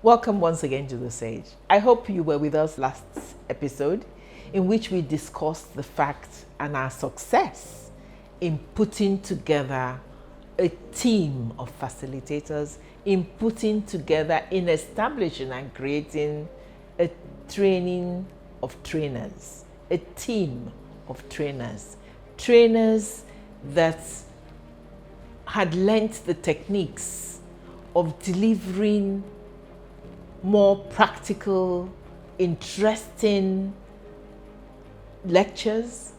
Welcome once again to The Sage. I hope you were with us last episode in which we discussed the fact and our success in putting together a team of facilitators, in putting together, in establishing and creating a training of trainers, a team of trainers, trainers that had learnt the techniques of delivering more practical, interesting lectures,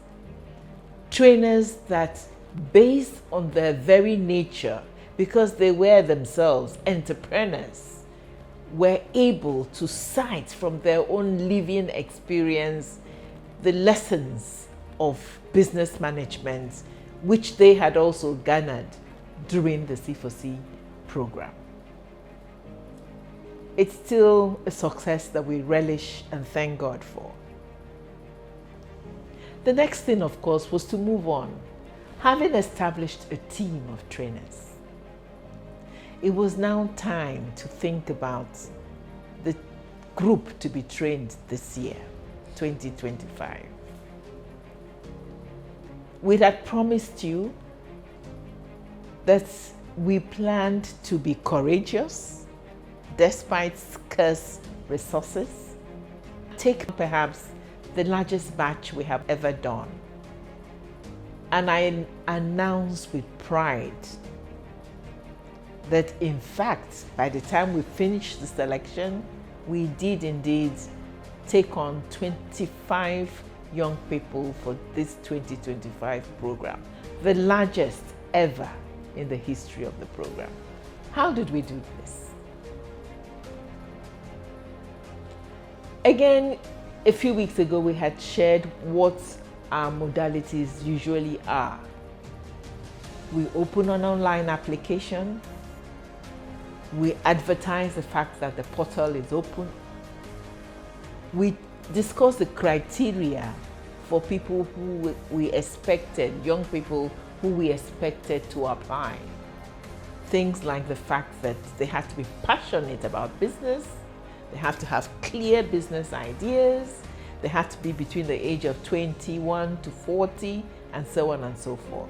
trainers that, based on their very nature, because they were themselves entrepreneurs, were able to cite from their own living experience the lessons of business management, which they had also garnered during the C4C program. It's still a success that we relish and thank God for. The next thing, of course, was to move on. Having established a team of trainers, it was now time to think about the group to be trained this year, 2025. We had promised you that we planned to be courageous despite scarce resources, take perhaps the largest batch we have ever done. And I announce with pride that in fact, by the time we finished the selection, we did indeed take on 25 young people for this 2025 program, the largest ever in the history of the program. How did we do this? Again, a few weeks ago, we had shared what our modalities usually are. We open an online application. We advertise the fact that the portal is open. We discuss the criteria for people who we expected, young people who we expected to apply. Things like the fact that they have to be passionate about business, they have to have clear business ideas, they have to be between the age of 21 to 40, and so on and so forth.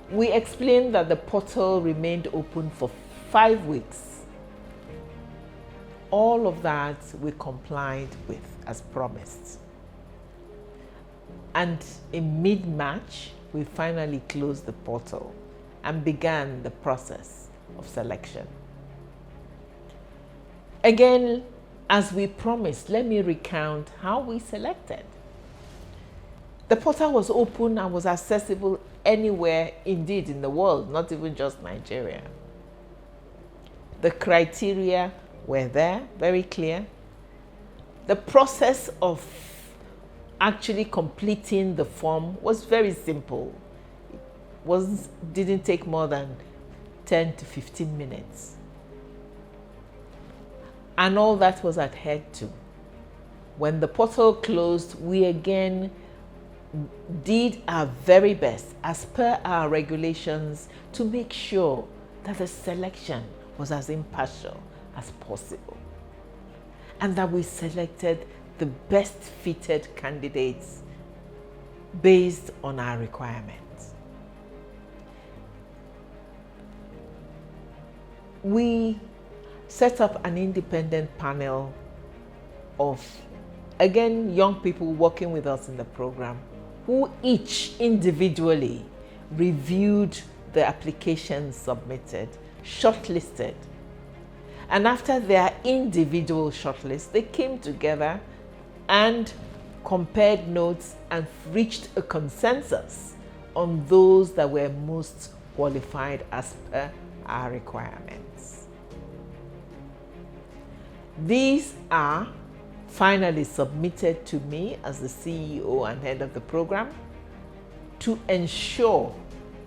We explained that the portal remained open for 5 weeks. All of that we complied with as promised. And in mid-March, we finally closed the portal and began the process of selection. Again, as we promised, let me recount how we selected. The portal was open and was accessible anywhere, indeed, in the world, not even just Nigeria. The criteria were there, very clear. The process of actually completing the form was very simple. It didn't take more than 10 to 15 minutes. And all that was adhered to. When the portal closed, we again did our very best, as per our regulations, to make sure that the selection was as impartial as possible, and that we selected the best fitted candidates based on our requirements. We set up an independent panel of, again, young people working with us in the program, who each individually reviewed the applications submitted, shortlisted. And after their individual shortlist, they came together and compared notes and reached a consensus on those that were most qualified as per our requirements. These are finally submitted to me as the CEO and head of the program to ensure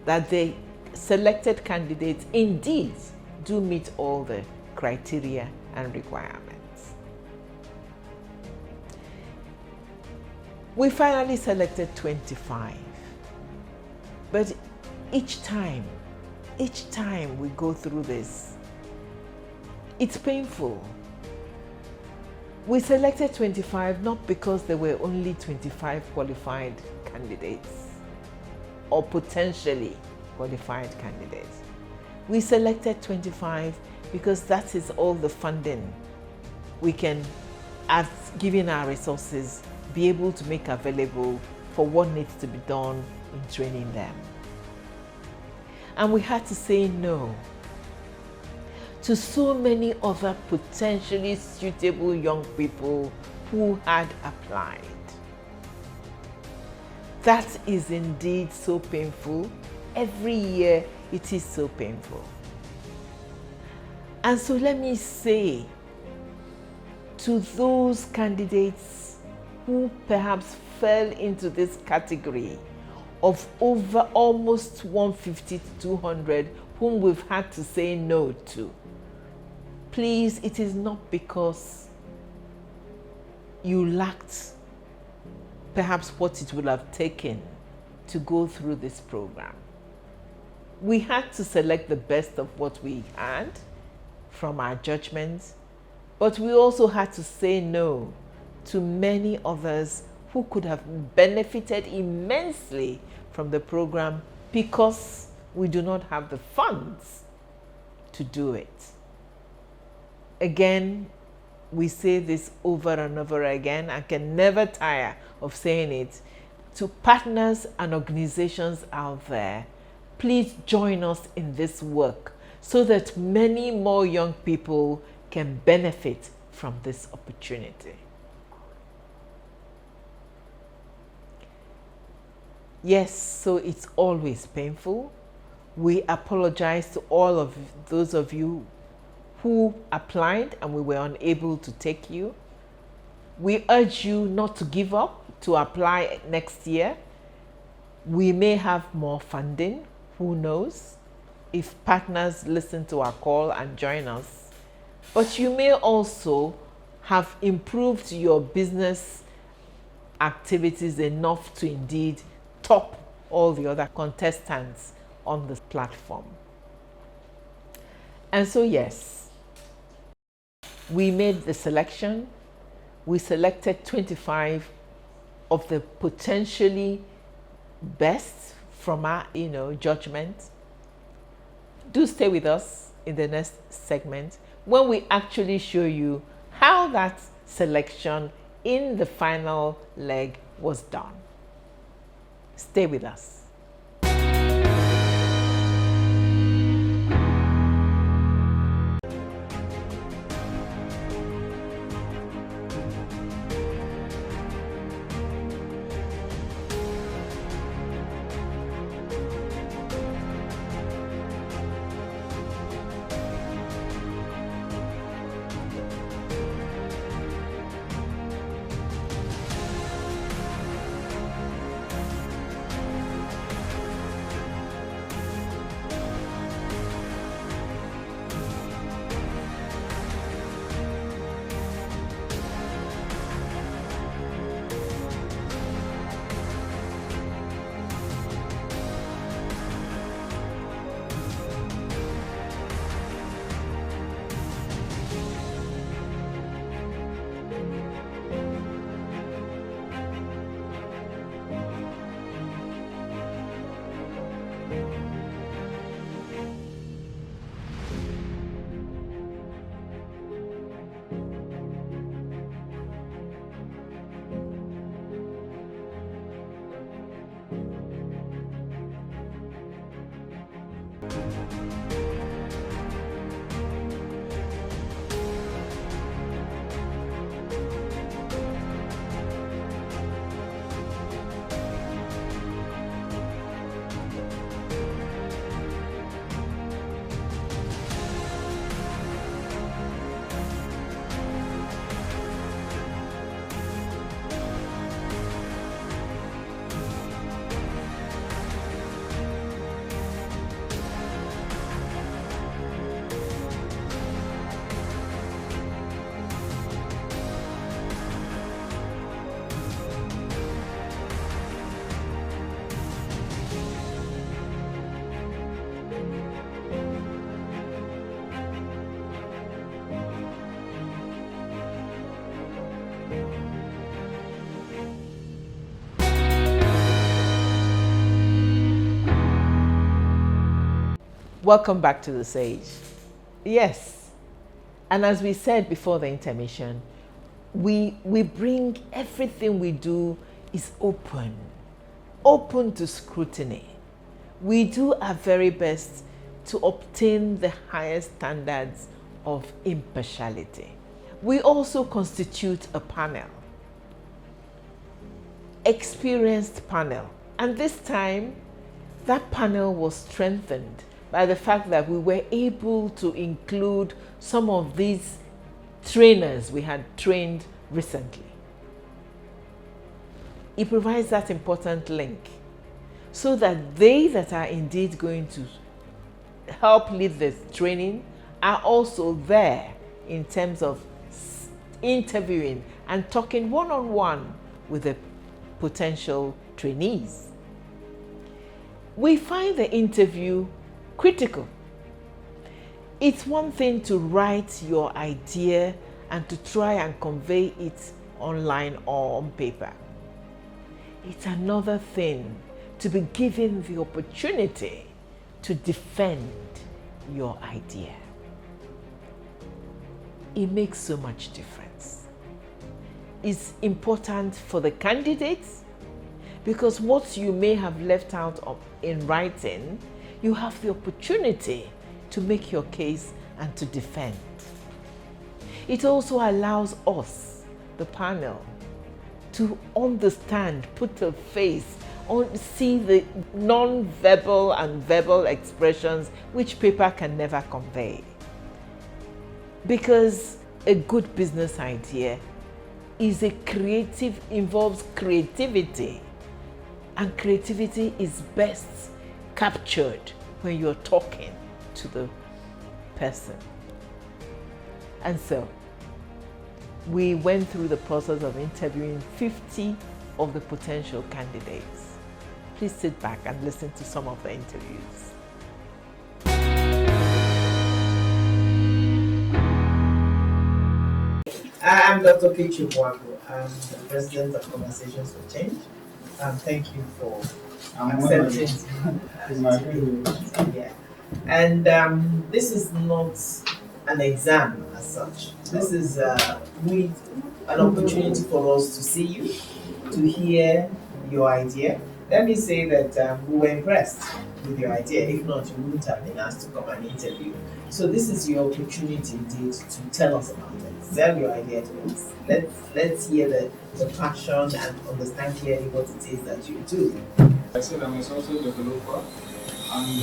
that the selected candidates indeed do meet all the criteria and requirements. We finally selected 25, but each time we go through this, It's painful. We selected 25 not because there were only 25 qualified candidates or potentially qualified candidates. We selected 25 because that is all the funding we can, as given our resources, be able to make available for what needs to be done in training them. And we had to say no to so many other potentially suitable young people who had applied. That is indeed so painful. Every year it is so painful. And so let me say to those candidates who perhaps fell into this category of over almost 150 to 200 whom we've had to say no to, please, it is not because you lacked perhaps what it would have taken to go through this program. We had to select the best of what we had from our judgments, but we also had to say no to many others who could have benefited immensely from the program because we do not have the funds to do it. Again, we say this over and over again. I can never tire of saying it to partners and organizations out there. Please join us in this work so that many more young people can benefit from this opportunity. Yes, so it's always painful. We apologize to all of those of you who applied and we were unable to take you. We urge you not to give up, to apply next year. We may have more funding, who knows, if partners listen to our call and join us. But you may also have improved your business activities enough to indeed top all the other contestants on this platform. And so yes, we made the selection. We selected 25 of the potentially best from our judgment. Do stay with us in the next segment when we actually show you how that selection in the final leg was done. Stay with us. Welcome back to the Sage. Yes, and as we said before the intermission, we bring everything we do is open to scrutiny. We do our very best to obtain the highest standards of impartiality. We also constitute a panel, experienced panel, and this time that panel was strengthened by the fact that we were able to include some of these trainers we had trained recently. It provides that important link so that they that are indeed going to help lead this training are also there in terms of interviewing and talking one-on-one with the potential trainees. We find the interview critical. It's one thing to write your idea and to try and convey it online or on paper. It's another thing to be given the opportunity to defend your idea. It makes so much difference. It's important for the candidates because what you may have left out in writing, you have the opportunity to make your case and to defend. It also allows us, the panel, to understand, put a face, see the non-verbal and verbal expressions which paper can never convey. Because a good business idea involves creativity, and creativity is best captured when you're talking to the person. And so, we went through the process of interviewing 50 of the potential candidates. Please sit back and listen to some of the interviews. I'm Dr. Pichu Bwago. I'm the President of Conversations for Change. Thank you for accepting. Yeah. And this is not an exam as such. This is an opportunity for us to see you, to hear your idea. Let me say that we were impressed with your idea. If not, you wouldn't have been asked to come and interview. So this is your opportunity indeed to tell us about it. Sell your idea to us. Let's hear the passion and understand clearly what it is that you do. I said I'm a software developer and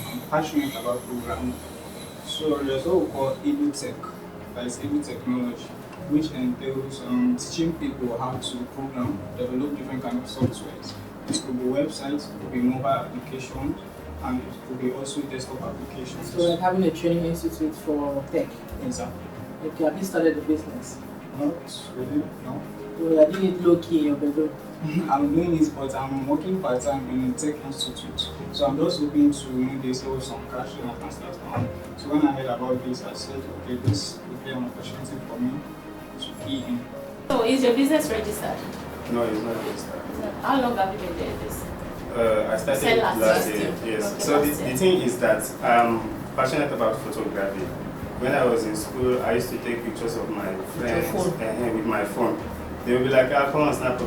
I'm passionate about programming. So there's what we call edu-tech, that is edu-technology, which entails teaching people how to program, develop different kinds of softwares. This could be websites, it could be mobile applications, and it could be also desktop applications. So like having a training institute for tech. Exactly. Okay, have you started the business? Not really, no. So you're doing it low-key in your bedroom? I'm doing this, but I'm working part-time in a tech institute. So I'm just hoping to maybe save some cash and I can start now. So when I heard about this, I said, okay, this would be an opportunity for me to key in. So is your business registered? No, it's not registered. How long have you been doing this? I started last year. Yes. Okay, So the thing is that I'm passionate about photography. When I was in school, I used to take pictures of my friends with my phone. They would be like, come on, snap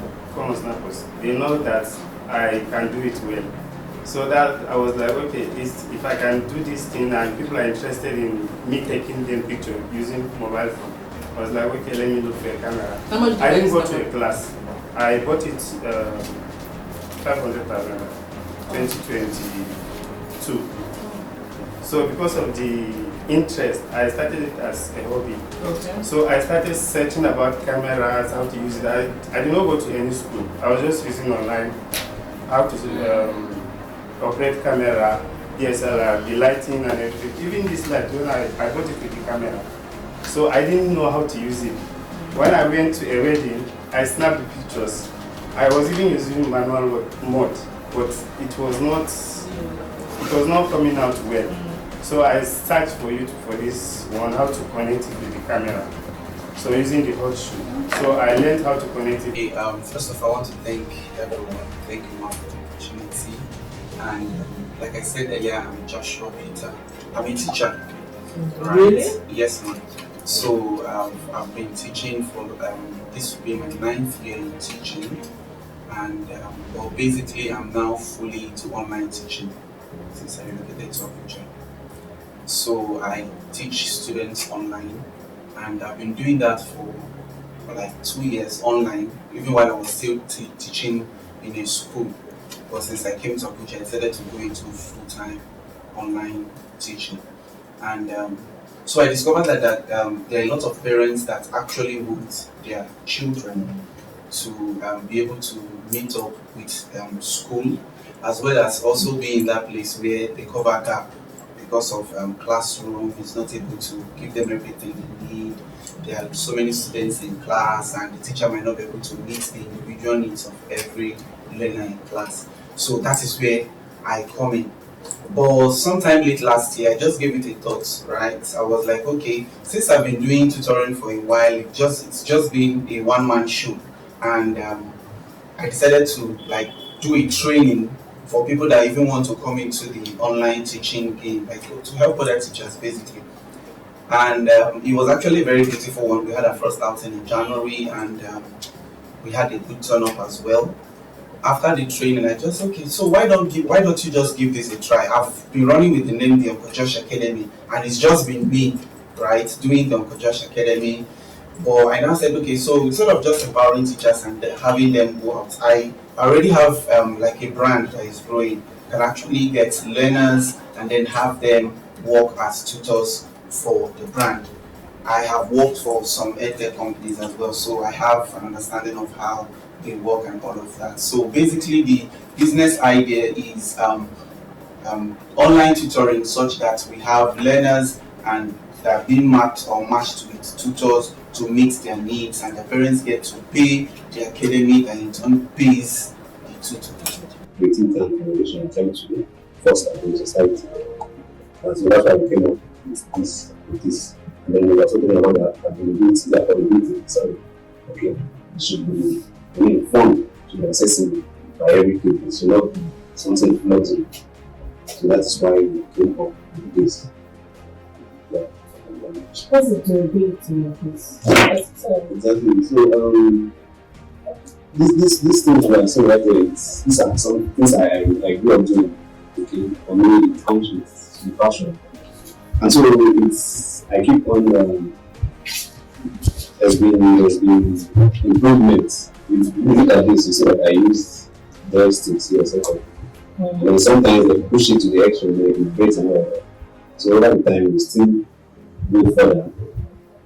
us. They know that I can do it well. So that I was like, okay, if I can do this thing and people are interested in me taking them picture using mobile phone, I was like, okay, let me look for a camera. How much I didn't go to a class. I bought it 500,000 2022. So because of the interest, I started it as a hobby. Okay. So I started searching about cameras, how to use it. I did not go to any school. I was just using online how to operate camera, DSLR, the lighting and everything. Even this light, when I bought it with the camera. So I didn't know how to use it. When I went to a wedding, I snapped the pictures. I was even using manual mode, but it was not coming out well. So I searched for this one, how to connect it with the camera. So using the hot shoe. So I learned how to connect it. First of all, I want to thank everyone. Thank you for the opportunity. And like I said earlier, I'm Joshua Peter. I'm a teacher. Right? Really? Yes, ma'am. So I've been teaching for this will be my 9th year in teaching, and well, basically I'm now fully into online teaching since I relocated to Abuja. So I teach students online, and I've been doing that for like 2 years online, even while I was still teaching in a school. But since I came to Abuja, I decided to go into full-time online teaching. And so I discovered that there are a lot of parents that actually want their children to be able to meet up with school, as well as also be in that place where they cover gap because of classroom is not able to give them everything they need. There are so many students in class, and the teacher might not be able to meet the individual needs of every learner in class. So that is where I come in. But sometime late last year, I just gave it a thought, right? I was like, okay, since I've been doing tutoring for a while, it's just been a one-man show, and I decided to like do a training for people that even want to come into the online teaching game, like to help other teachers basically. And it was actually a very beautiful one. We had our first outing in January, and we had a good turn up as well. After the training, I just so why don't you just give this a try? I've been running with the name the Uncle Josh Academy, and it's just been me, right, doing the Uncle Josh Academy. But I now said, okay, so instead of just empowering teachers and having them go out, I already have like a brand that is growing, can actually get learners and then have them work as tutors for the brand. I have worked for some edtech companies as well, so I have an understanding of how they work and all of that. So basically, the business idea is online tutoring, such that we have learners and that are being mapped or matched with tutors to meet their needs, and the parents get to pay the academy and in turn pays the tutor. Creativity and innovation and trying to foster in society. And so that's why we came up with this. And then we were talking about the availability. So, okay, it should be fun, should be accessible by every kid. It should not be something floating. So that is why we came up with this. Yeah. What's the durability of this? Exactly. So these things that I say right there, these are some things I grew up doing. Okay, for me it comes with passion. And so I keep on there's been improvements. If you look at this, you see that I use those things here second. And sometimes I push it to the extreme, it breaks and all that. So over the time we still go further.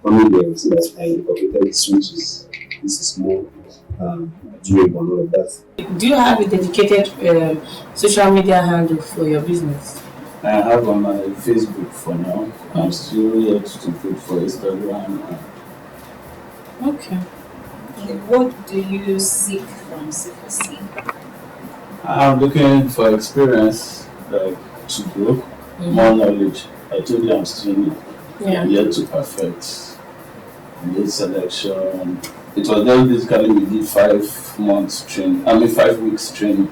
Coming there, you see that I incorporated switches. This is more durable and all of that. Do you have a dedicated social media handle for your business? I have on my Facebook for now. I'm still yet to put for Instagram. Okay. What do you seek from C4C? I'm looking for experience, like to grow, more knowledge. I told you I'm still yet to perfect. Late selection. It was then basically we did 5 months training. 5 weeks training.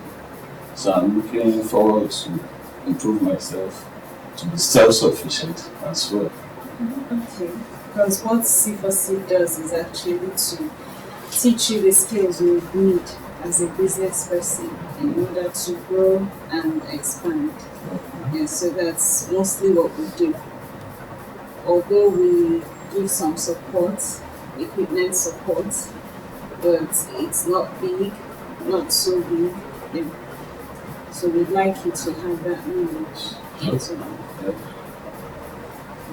So I'm looking forward to improve myself, to be self-sufficient as well. Okay, because what C4C does is actually to teach you the skills you need as a business person in order to grow and expand. And so that's mostly what we do. Although we give some support, equipment support, but it's not big, not so big. Yeah. So we'd like you to have that knowledge.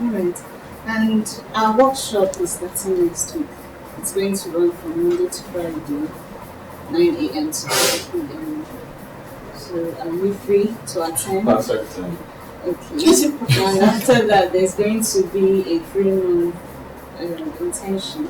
Alright. And our workshop is starting next week. It's going to run from Monday to Friday, 9 a.m. to 5 p.m. So are you free to attend? Perfect. Okay. And after that, there's going to be a 3-month intention.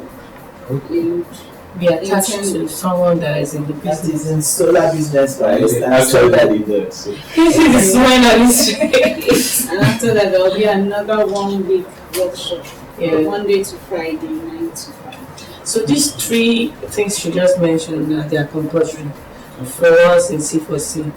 Be attached to someone that is in the That business. is in solar business, for I instance. actually did that. So. This is the smile on his face. And after that, there will be another 1 week workshop. Yeah. Monday to Friday, 9 to 5. So these 3 things you just mentioned, they are compulsory for us in C4C.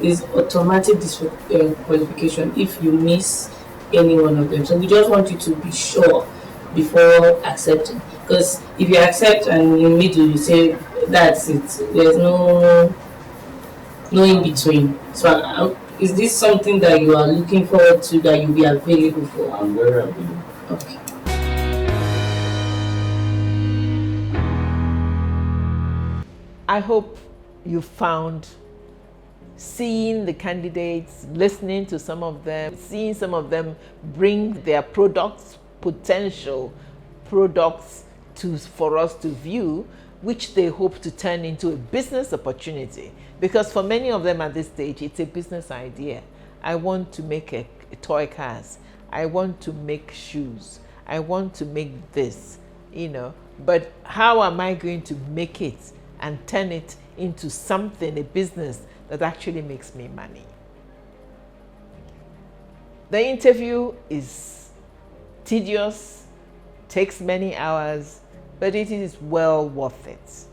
is automatic disqualification if you miss any one of them. So we just want you to be sure before accepting. Because if you accept and in middle you say that's it, there's no in between. So is this something that you are looking forward to, that you'll be available for? I'm very available. Okay. I hope you found seeing the candidates, listening to some of them, seeing some of them bring their potential products for us to view, which they hope to turn into a business opportunity. Because for many of them at this stage, it's a business idea. I want to make a toy cars. I want to make shoes. I want to make this, but how am I going to make it and turn it into something, a business that actually makes me money? The interview is tedious, takes many hours, but it is well worth it.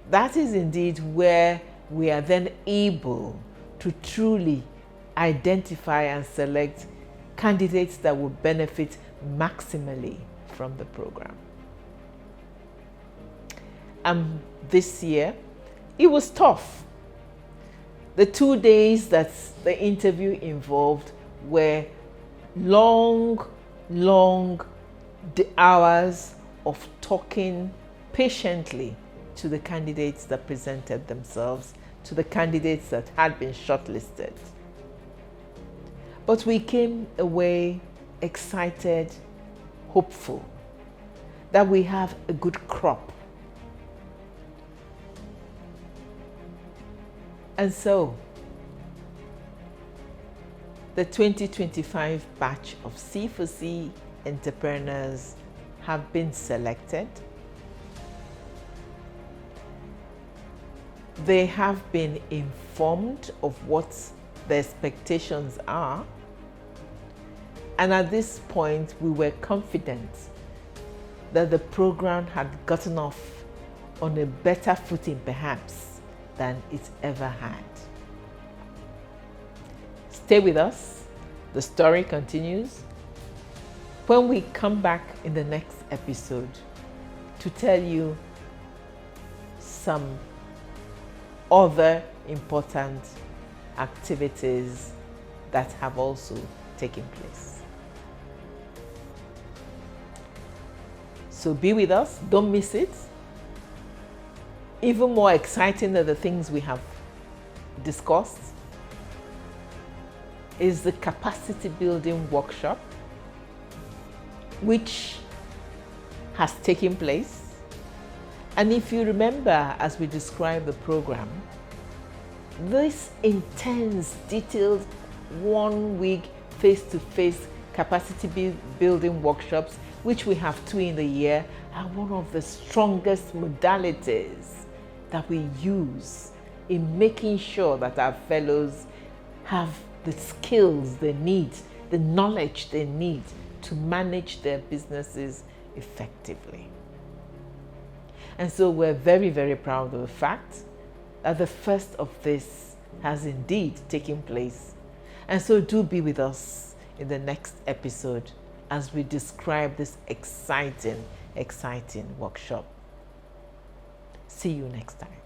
That is indeed where we are then able to truly identify and select candidates that will benefit maximally from the program. This year, it was tough. The 2 days that the interview involved were long hours of talking patiently to the candidates that presented themselves, to the candidates that had been shortlisted. But we came away excited, hopeful that we have a good crop. And so, the 2025 batch of C4C entrepreneurs have been selected. They have been informed of what the expectations are. And at this point, we were confident that the program had gotten off on a better footing, perhaps, than it's ever had. Stay with us. The story continues when we come back in the next episode to tell you some other important activities that have also taken place. So be with us, don't miss it. Even more exciting than the things we have discussed is the capacity building workshop, which has taken place. And if you remember, as we described the program, this intense, detailed 1 week face-to-face capacity building workshops, which we have 2 in the year, are one of the strongest modalities that we use in making sure that our fellows have the skills they need, the knowledge they need to manage their businesses effectively. And so we're very, very proud of the fact that the first of this has indeed taken place. And so do be with us in the next episode as we describe this exciting workshop. See you next time.